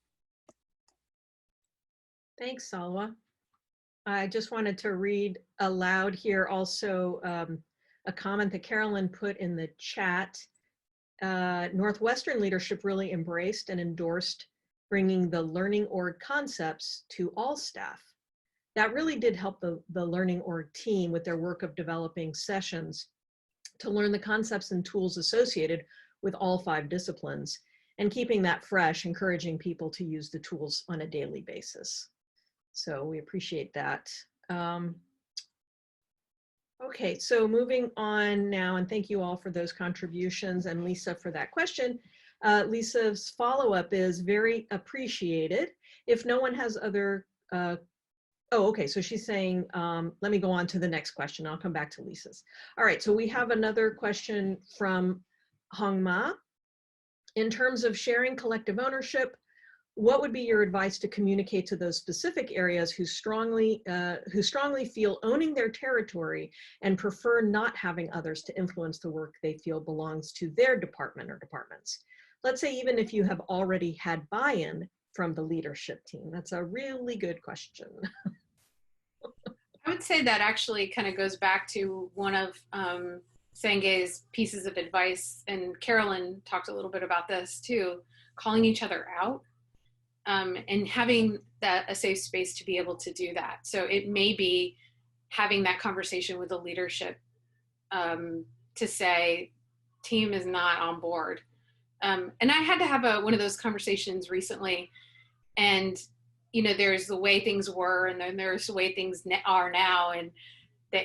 Thanks, Salwa. I just wanted to read aloud here also a comment that Carolyn put in the chat. Northwestern leadership really embraced and endorsed bringing the learning org concepts to all staff. That really did help the learning org team with their work of developing sessions to learn the concepts and tools associated with all 5 disciplines, and keeping that fresh, encouraging people to use the tools on a daily basis. So we appreciate that. Okay, so moving on now, and thank you all for those contributions, and Lisa for that question. Lisa's follow-up is very appreciated. If no one has other, oh, okay, so she's saying, let me go on to the next question. I'll come back to Lisa's. All right, so we have another question from Hong Ma. In terms of sharing collective ownership, what would be your advice to communicate to those specific areas who strongly feel owning their territory and prefer not having others to influence the work they feel belongs to their department or departments? Let's say even if you have already had buy-in from the leadership team. That's a really good question. I would say that actually kind of goes back to one of Sangay's pieces of advice, and Carolyn talked a little bit about this too, calling each other out. and having that a safe space to be able to do that. So it may be having that conversation with the leadership to say, team is not on board. And I had to have one of those conversations recently, and there's the way things were, and then there's the way things are now, and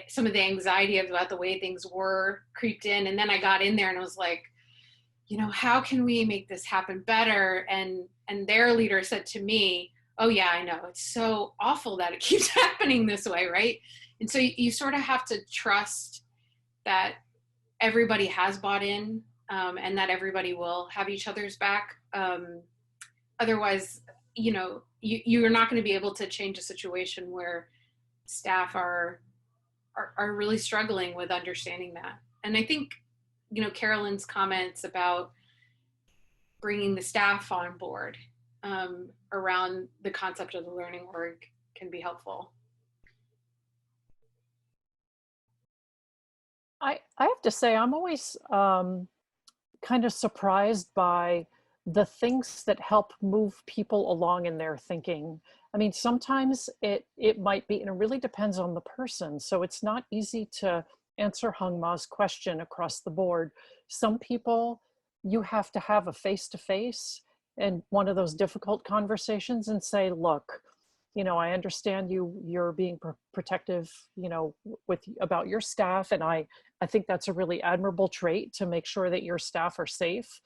some of the anxiety about the way things were creeped in. And then I got in there and I was like, how can we make this happen better? And their leader said to me, oh yeah, I know, it's so awful that it keeps happening this way, right? And so you sort of have to trust that everybody has bought in, and that everybody will have each other's back. Otherwise, you're not going to be able to change a situation where staff are really struggling with understanding that. And I think, Carolyn's comments about bringing the staff on board around the concept of the learning org can be helpful. I have to say, I'm always kind of surprised by the things that help move people along in their thinking. I mean, sometimes it might be, and it really depends on the person. So it's not easy to answer Hung Ma's question across the board. Some people, you have to have a face-to-face and one of those difficult conversations and say, look, I understand you're being protective, about your staff. And I think that's a really admirable trait, to make sure that your staff are safe.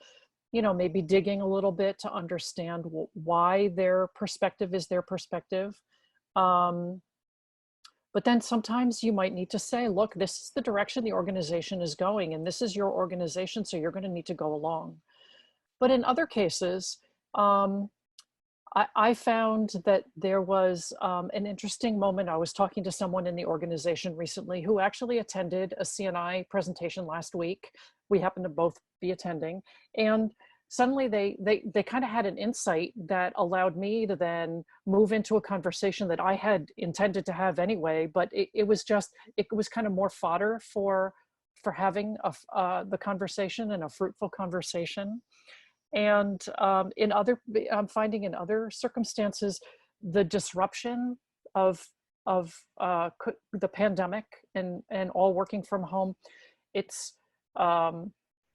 Maybe digging a little bit to understand why their perspective is their perspective. But then sometimes you might need to say, look, this is the direction the organization is going, and this is your organization, so you're going to need to go along. But in other cases, I found that there was an interesting moment. I was talking to someone in the organization recently who actually attended a CNI presentation last week. We happened to both be attending, and suddenly they kind of had an insight that allowed me to then move into a conversation that I had intended to have anyway, but it was kind of more fodder for having the conversation, and a fruitful conversation. And I'm finding in other circumstances, the disruption of the pandemic and all working from home, it's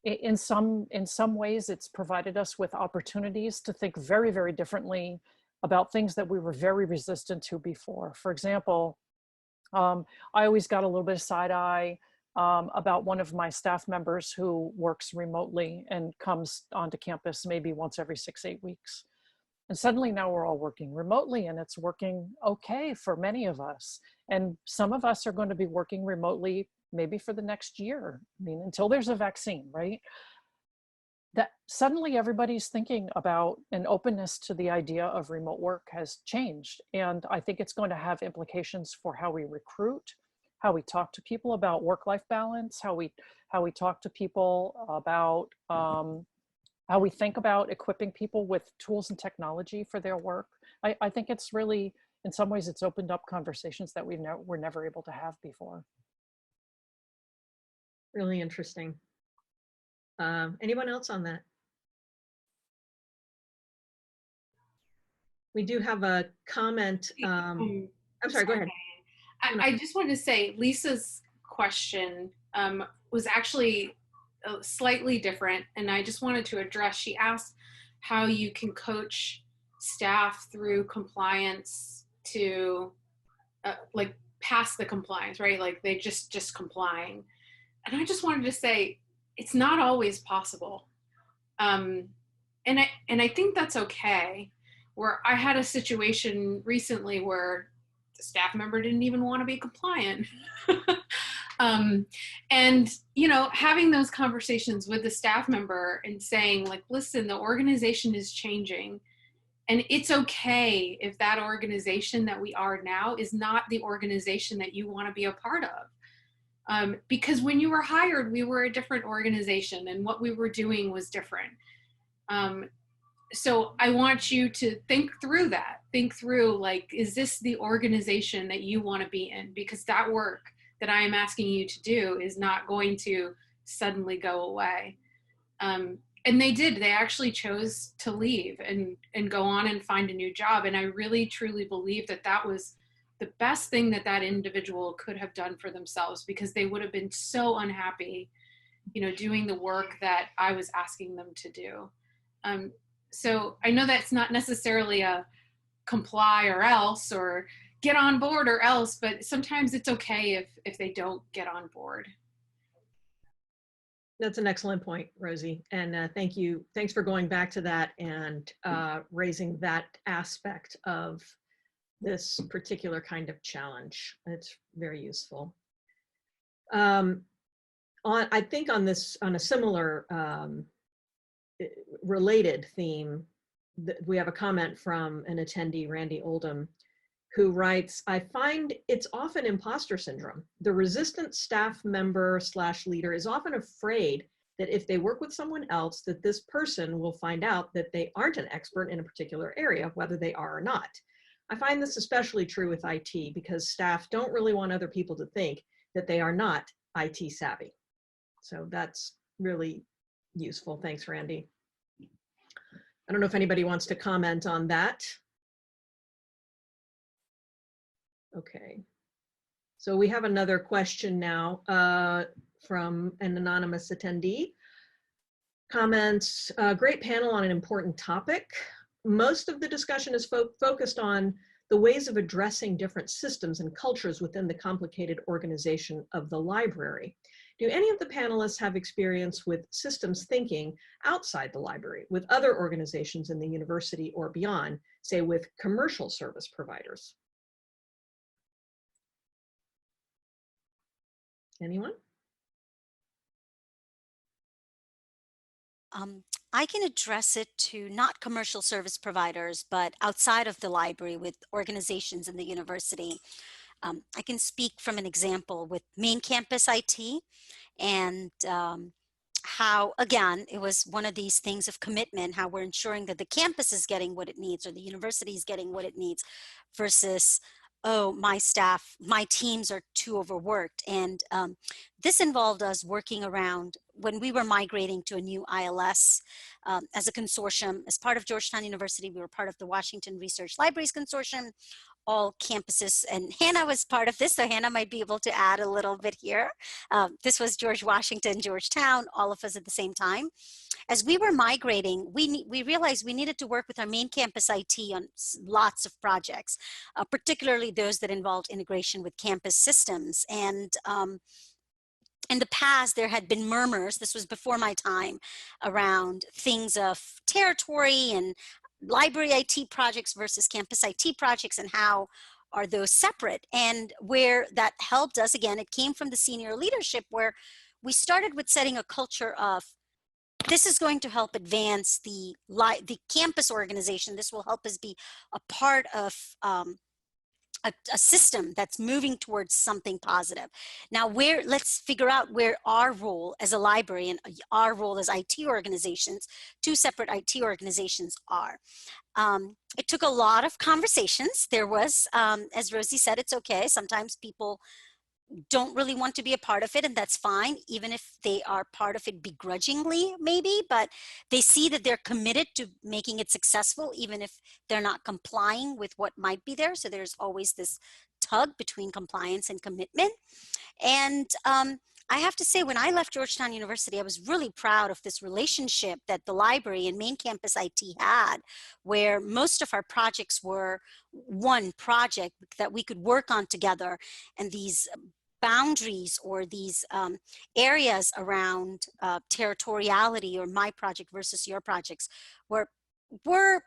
in some ways it's provided us with opportunities to think very, very differently about things that we were very resistant to before. For example, I always got a little bit of side eye about one of my staff members who works remotely and comes onto campus maybe once every 6-8 weeks. And suddenly now we're all working remotely, and it's working okay for many of us. And some of us are going to be working remotely maybe for the next year. I mean, until there's a vaccine, right? That suddenly everybody's thinking about an openness to the idea of remote work has changed. And I think it's going to have implications for how we recruit, how we talk to people about work-life balance, how we talk to people about how we think about equipping people with tools and technology for their work. I think it's really, in some ways, it's opened up conversations that we were never able to have before. Really interesting. Anyone else on that? We do have a comment. I'm sorry, go ahead. I just wanted to say Lisa's question was actually slightly different, and I just wanted to address, she asked how you can coach staff through compliance to like past the compliance, right? Like they just complying. And I just wanted to say, it's not always possible. And I think that's okay. Where I had a situation recently where the staff member didn't even want to be compliant. And, having those conversations with the staff member and saying, like, listen, the organization is changing. And it's okay if that organization that we are now is not the organization that you want to be a part of. Because when you were hired, we were a different organization and what we were doing was different. So I want you to think through that. Think through, like, is this the organization that you want to be in? Because that work that I am asking you to do is not going to suddenly go away. And and they did. They actually chose to leave and go on and find a new job. And I really, truly believe that that was the best thing that that individual could have done for themselves, because they would have been so unhappy, you know, doing the work that I was asking them to do. So I know that's not necessarily a comply or else, or get on board or else, but sometimes it's okay if they don't get on board. That's an excellent point, Rosie. And thank you. Thanks for going back to that and raising that aspect of this particular kind of challenge. It's very useful. I think on a similar related theme, we have a comment from an attendee, Randy Oldham, who writes, I find it's often imposter syndrome. The resistant staff member / leader is often afraid that if they work with someone else, that this person will find out that they aren't an expert in a particular area, whether they are or not. I find this especially true with IT because staff don't really want other people to think that they are not IT savvy. So that's really useful. Thanks, Randy. I don't know if anybody wants to comment on that. Okay, so we have another question now from an anonymous attendee. Comments, great panel on an important topic. Most of the discussion is focused on the ways of addressing different systems and cultures within the complicated organization of the library. Do any of the panelists have experience with systems thinking outside the library, with other organizations in the university or beyond, say with commercial service providers? Anyone? I can address it to not commercial service providers, but outside of the library with organizations in the university. I can speak from an example with main campus IT and how, again, it was one of these things of commitment, how we're ensuring that the campus is getting what it needs or the university is getting what it needs versus, oh, my staff, my teams are too overworked. And this involved us working around when we were migrating to a new ILS as a consortium. As part of Georgetown University, we were part of the Washington Research Libraries Consortium, all campuses, and Hannah was part of this, so Hannah might be able to add a little bit here. This was George Washington, Georgetown, all of us at the same time. As we were migrating, we realized we needed to work with our main campus IT on lots of projects, particularly those that involved integration with campus systems. And in the past, there had been murmurs, this was before my time, around things of territory and library IT projects versus campus IT projects and how are those separate. And where that helped us, again, it came from the senior leadership where we started with setting a culture of this is going to help advance the campus organization. This will help us be a part of a system that's moving towards something positive. Now, let's figure out where our role as a library and our role as IT organizations, two separate IT organizations are. It took a lot of conversations. There was, as Rosie said, it's okay. Sometimes people don't really want to be a part of it, and that's fine, even if they are part of it begrudgingly maybe, but they see that they're committed to making it successful even if they're not complying with what might be there. So there's always this tug between compliance and commitment. And I have to say, when I left Georgetown University, I was really proud of this relationship that the library and main campus IT had, where most of our projects were one project that we could work on together, and these boundaries or these areas around territoriality or my project versus your projects were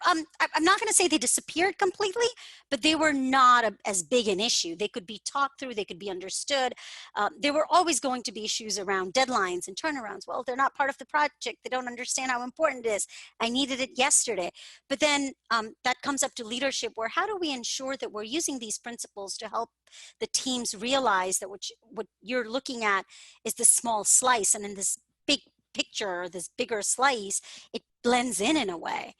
I'm not going to say they disappeared completely, but they were not as big an issue. They could be talked through, they could be understood. There were always going to be issues around deadlines and turnarounds. Well, they're not part of the project, they don't understand how important it is. I needed it yesterday. But then that comes up to leadership, where how do we ensure that we're using these principles to help the teams realize that what you're looking at is the small slice, and in this big picture, this bigger slice, it blends in a way.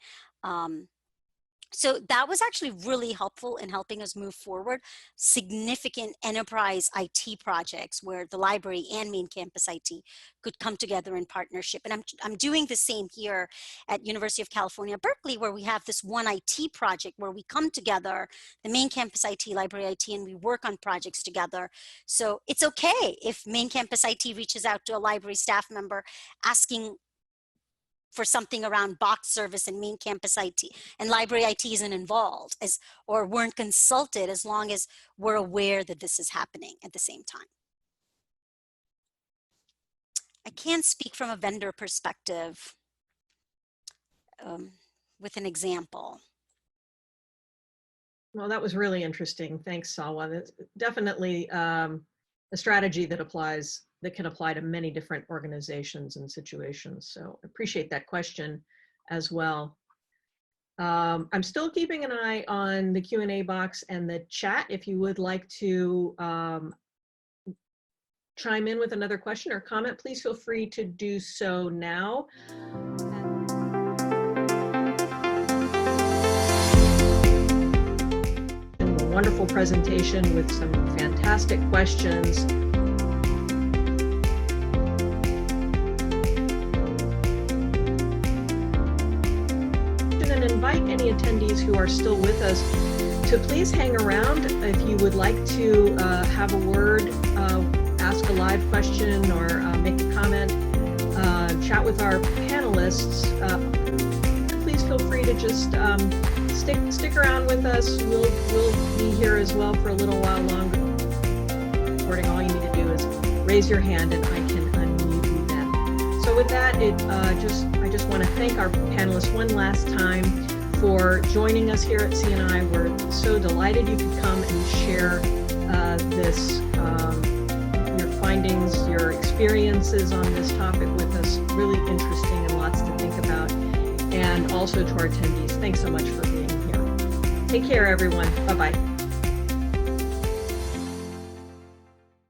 So that was actually really helpful in helping us move forward significant enterprise IT projects where the library and main campus IT could come together in partnership. And I'm doing the same here at University of California, Berkeley, where we have this one IT project where we come together, the main campus IT, library IT, and we work on projects together. So it's okay if main campus IT reaches out to a library staff member asking for something around box service and main campus IT, and library IT isn't involved or weren't consulted, as long as we're aware that this is happening at the same time. I can't speak from a vendor perspective with an example. Well, that was really interesting. Thanks, Salwa. That's definitely a strategy that can apply to many different organizations and situations. So I appreciate that question as well. I'm still keeping an eye on the Q&A box and the chat. If you would like to chime in with another question or comment, please feel free to do so now. A wonderful presentation with some fantastic questions. And invite any attendees who are still with us to please hang around. If you would like to have a word, ask a live question, or make a comment, chat with our panelists, please feel free to just stick around with us. We'll be here as well for a little while longer. All you need to do is raise your hand and I can unmute you then. So with that, I just want to thank our panelists one last time for joining us here at CNI. We're so delighted you could come and share your findings, your experiences on this topic with us. Really interesting and lots to think about. And also to our attendees, thanks so much for being here. Take care, everyone. Bye-bye.